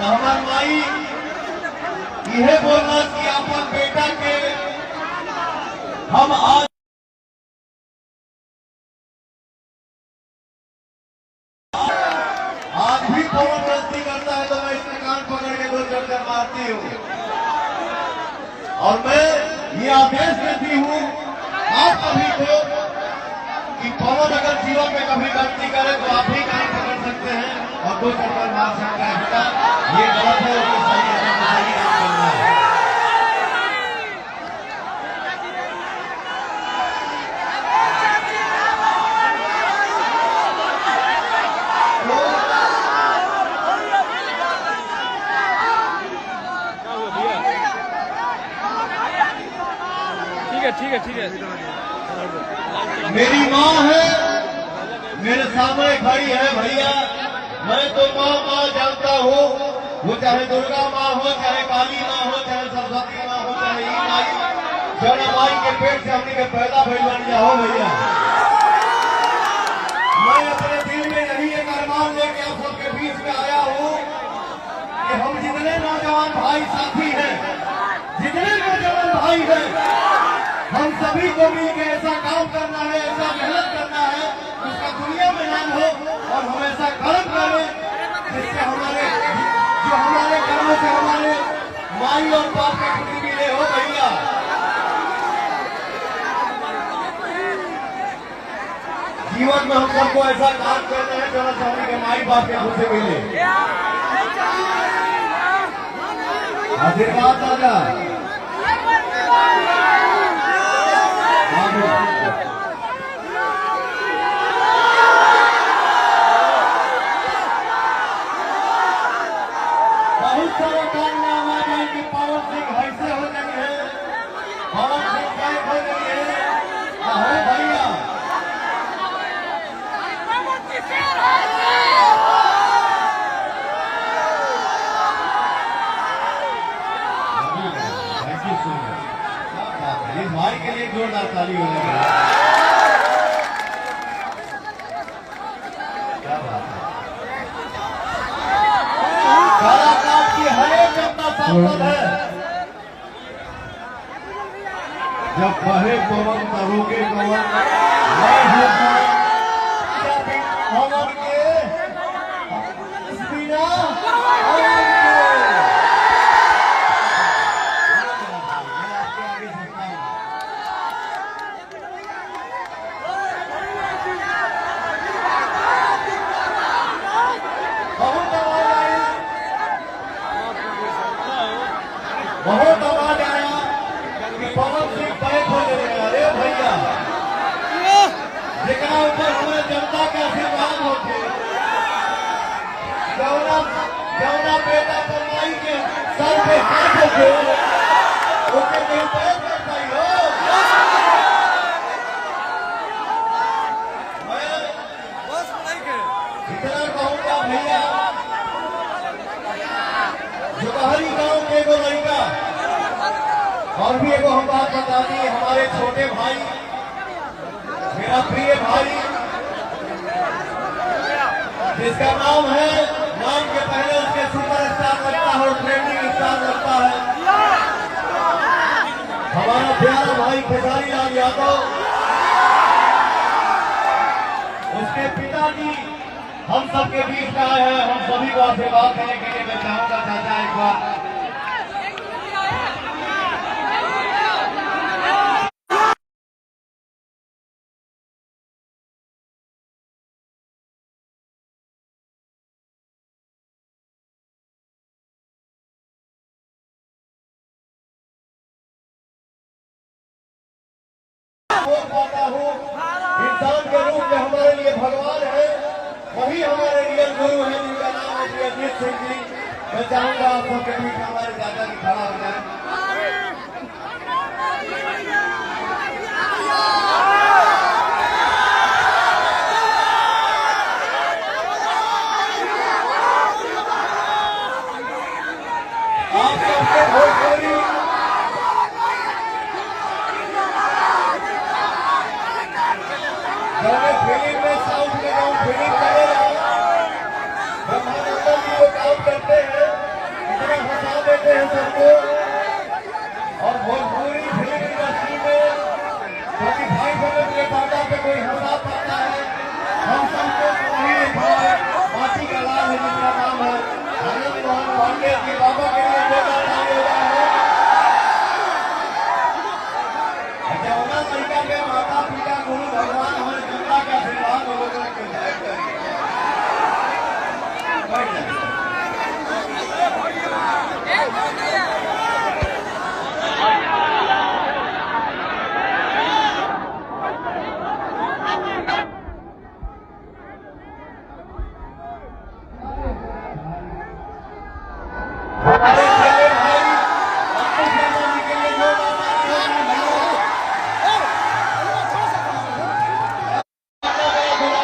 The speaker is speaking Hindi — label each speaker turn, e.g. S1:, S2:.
S1: हमार माई यह बोलना कि अपन बेटा के हम आज भी पवन गलती करता है तो मैं इसका कान पकड़ के 2 चक्कर मारती हूँ। और मैं ये आदेश देती हूँ आप सभी को कि पवन अगर जीवन में कभी गलती करे तो आप ही कान पकड़ सकते हैं और 2 चक्कर मार सकते हैं। बेटा ये गलत है, उसको सही है, सही काम करना है।
S2: ठीक है।
S1: मेरी माँ है, मेरे सामने खड़ी है भैया। मैं तो माँ जानता हूँ, वो चाहे दुर्गा माँ हो, चाहे काली माँ हो, चाहे सरस्वती माँ हो, चाहे ई माई, जौना माई के पेट से हमने के पैदा भइल जाओ भैया। मैं अपने दिल में यही एक अरमान लेके आप सबके बीच में आया हूँ कि हम जितने नौजवान भाई साथी हैं, जितने नौजवान भाई हैं, हम सभी को मिलकर ऐसा काम करना है, ऐसा मेहनत करना है, उसका दुनिया में नाम हो और हम ऐसा कर्म करें जिससे हमारे कर्मों से हमारे माई और बाप की खुशी मिले हो भैया। जीवन में हम सबको ऐसा काम करना है जो हमारे के माई बाप के खुशी मिले। आशीर्वाद दादा बहुत सारे कारनाम आ गए कि पवन सिंह ऐसे हो गई है, पवन सिंह गायब हो गई है। हो भैया इस भाई के लिए जोरदार ताली हो जाएगी। क्या बात है, काराकाट की हर एक जनता सांसद है। जब बहे पवन तरोगे पवन मैं हूँ पवन के बिना बहुत आवाज आया कि पवन सिंह बैक हो गए। अरे भैया जितना ऊपर हमारे जनता के आशीर्वाद होते, जौना बेटा कमाई के सर पे हाथ होते ओके नहीं बैक करता ही हो। मैं इतना कहूँगा भैया, जोहरी गांव के एगो लड़का और भी एगो हम बात बता दी, हमारे छोटे भाई, मेरा प्रिय भाई, जिसका नाम है, नाम के पहले उसके सुपरस्टार लगता है और ट्रेंडिंग स्टार लगता है, हमारा प्यारा भाई खेसारी लाल यादव। उसके पिताजी हम सबके बीच में आए हैं, हम सभी को आशीर्वाद देने के लिए मैं चाहूंगा चाचा एक बार। बोल पाता हूँ, इंसान के रूप में हमारे लिए भगवान है, वही हमारे रियल गुरु है जिनका नाम है श्री अजीत सिंह जी। मैं चाहूंगा आप सबके बीच हमारे दादा जी खड़ा हो जाए। आप सबके भोजपुरी फिल्म में साउथ में जाऊँ फिल्म करेगा, ब्रह्मानंद जी वो काम करते हैं। हमारे